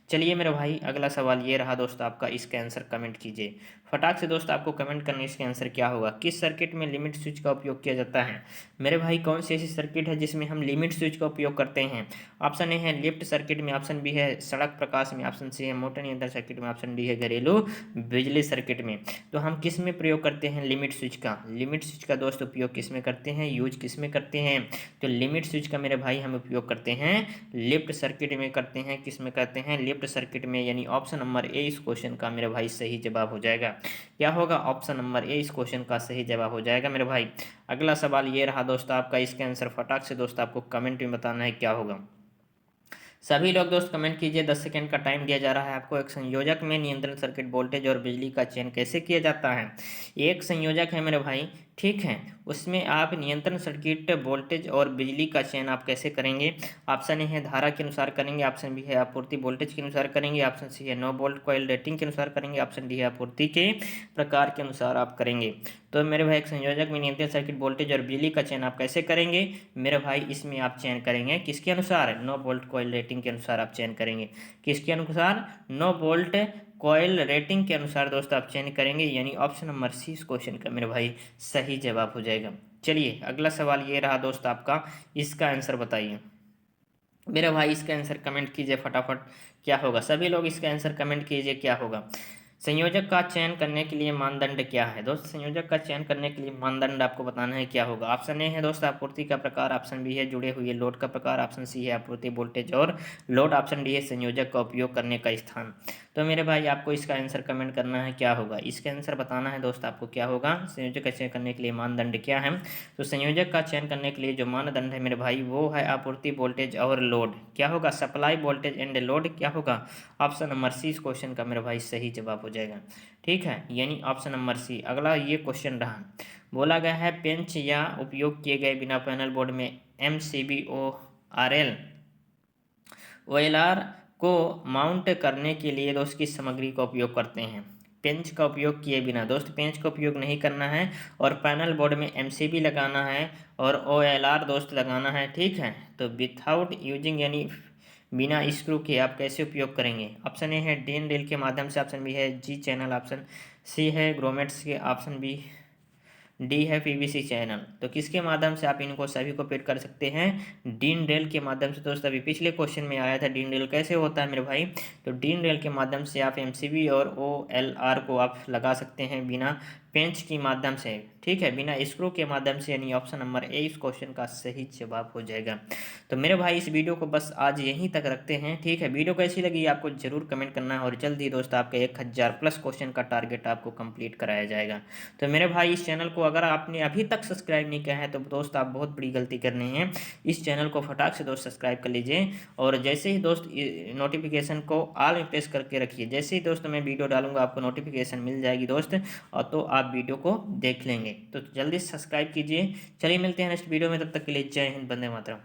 चलिए मेरे भाई अगला सवाल ये रहा दोस्त आपका, इसका आंसर कमेंट कीजिए फटाक से। दोस्त आपको कमेंट करना इसके आंसर क्या होगा। किस सर्किट में लिमिट स्विच का उपयोग किया जाता है? मेरे भाई कौन सी ऐसी सर्किट है जिसमें हम लिमिट स्विच का उपयोग करते हैं? ऑप्शन ए है लिफ्ट सर्किट में, ऑप्शन बी है सड़क प्रकाश में, ऑप्शन सी है मोटर नियंत्रण सर्किट में, ऑप्शन डी है घरेलू बिजली सर्किट में। तो हम किस में प्रयोग करते हैं लिमिट स्विच का? लिमिट स्विच का दोस्त उपयोग किस में करते हैं, यूज किस में करते हैं? तो लिमिट स्विच का मेरे भाई हम उपयोग करते हैं लिफ्ट सर्किट में करते हैं। किस में करते हैं? लिफ्ट सर्किट में, यानी ऑप्शन नंबर ए इस क्वेश्चन का मेरे भाई सही जवाब हो जाएगा। क्या होगा? ऑप्शन नंबर ए इस क्वेश्चन का सही जवाब हो जाएगा मेरे भाई। अगला सवाल ये रहा दोस्त आपका, इसका आंसर फटाक से दोस्त आपको कमेंट में बताना है क्या होगा। सभी लोग दोस्त कमेंट कीजिए। 10 सेकंड का टाइम दिया जा रहा है आपको। एक संयोजक में नियंत्रण सर्किट वोल्टेज और बिजली का चयन कैसे किया जाता है? एक संयोजक है मेरे भाई, ठीक है, उसमें आप नियंत्रण सर्किट वोल्टेज और बिजली का चयन आप कैसे करेंगे? ऑप्शन ए है धारा के अनुसार करेंगे, ऑप्शन बी है आपूर्ति वोल्टेज के अनुसार करेंगे, ऑप्शन सी है 9 वोल्ट कॉइल रेटिंग के अनुसार करेंगे, ऑप्शन डी है आपूर्ति के प्रकार के अनुसार आप करेंगे। तो मेरे भाई एक संयोजक में नियंत्रण सर्किट वोल्टेज और बिजली का चयन आप कैसे करेंगे? मेरे भाई इसमें आप चयन करेंगे किसके अनुसार? 9 वोल्ट कॉइल रेटिंग के अनुसार आप चयन करेंगे। किसके अनुसार? 9 वोल्ट कॉइल रेटिंग के अनुसार दोस्त आप चयन करेंगे, यानी ऑप्शन नंबर सी इस क्वेश्चन का मेरे भाई सही जवाब हो जाएगा। चलिए अगला सवाल ये रहा दोस्त आपका, इसका आंसर बताइए मेरे भाई। इसका आंसर कमेंट कीजिए फटाफट क्या होगा। सभी लोग इसका आंसर कमेंट कीजिए क्या होगा। संयोजक का चयन करने के लिए मानदंड क्या है? दोस्त संयोजक का चयन करने के लिए मानदंड आपको बताना है क्या होगा। ऑप्शन ए है दोस्त आपूर्ति का प्रकार, ऑप्शन बी है जुड़े हुए लोड का प्रकार, ऑप्शन सी है आपूर्ति वोल्टेज और लोड, ऑप्शन डी है संयोजक का उपयोग करने का स्थान। तो मेरे भाई आपको इसका आंसर कमेंट करना है क्या होगा, इसका आंसर बताना है दोस्त आपको क्या होगा। संयोजक का चयन करने के लिए मानदंड क्या है? तो संयोजक का चयन करने के लिए जो मानदंड है मेरे भाई वो है आपूर्ति वोल्टेज और लोड। क्या होगा? सप्लाई वोल्टेज एंड लोड क्या होगा? ऑप्शन नंबर सी इस क्वेश्चन का मेरे भाई सही जवाब हो जाएगा। ठीक है, यानी ऑप्शन नंबर सी। अगला ये क्वेश्चन रहा, बोला गया है पेंच या उपयोग किए गए बिना पैनल बोर्ड में MCB OLR को माउंट करने के लिए दोस्त किस सामग्री का उपयोग करते हैं? पेंच का उपयोग किए बिना, दोस्त पेंच का उपयोग नहीं करना है और पैनल बोर्ड में MCB लगाना है और OLR दोस्त लगाना है। ठीक है, तो विथआउट यूजिंग यानी बिना स्क्रू के आप कैसे उपयोग करेंगे? ऑप्शन ए है डीन ड्रिल के माध्यम से, ऑप्शन बी है जी चैनल, ऑप्शन सी है ग्रोमेट्स के, ऑप्शन बी डी है PVC चैनल। तो किसके माध्यम से आप इनको सभी को फिट कर सकते हैं? डीन ड्रिल के माध्यम से। दोस्तों अभी पिछले क्वेश्चन में आया था डीन ड्रिल कैसे होता है मेरे भाई, तो डीन ड्रिल के माध्यम से आप MCB और OLR को आप लगा सकते हैं बिना पेंच की माध्यम से। ठीक है, बिना स्क्रू के माध्यम से, यानी ऑप्शन नंबर ए इस क्वेश्चन का सही जवाब हो जाएगा। तो मेरे भाई इस वीडियो को बस आज यहीं तक रखते हैं। ठीक है, वीडियो कैसी लगी आपको जरूर कमेंट करना है और जल्द ही दोस्त आपका 1000+ क्वेश्चन का टारगेट आपको कंप्लीट कराया जाएगा। तो मेरे भाई इस चैनल को अगर आपने अभी तक सब्सक्राइब नहीं किया है तो दोस्त आप बहुत बड़ी गलती कर रहे हैं। इस चैनल को फटाक से दोस्त सब्सक्राइब कर लीजिए और जैसे ही दोस्त नोटिफिकेशन को ऑल में प्रेस करके रखिए, जैसे ही दोस्त मैं वीडियो डालूंगा आपको नोटिफिकेशन मिल जाएगी दोस्त, और तो आप वीडियो को देख लेंगे। तो जल्दी सब्सक्राइब कीजिए। चलिए मिलते हैं नेक्स्ट वीडियो में, तब तक के लिए जय हिंद, वंदे मातरम।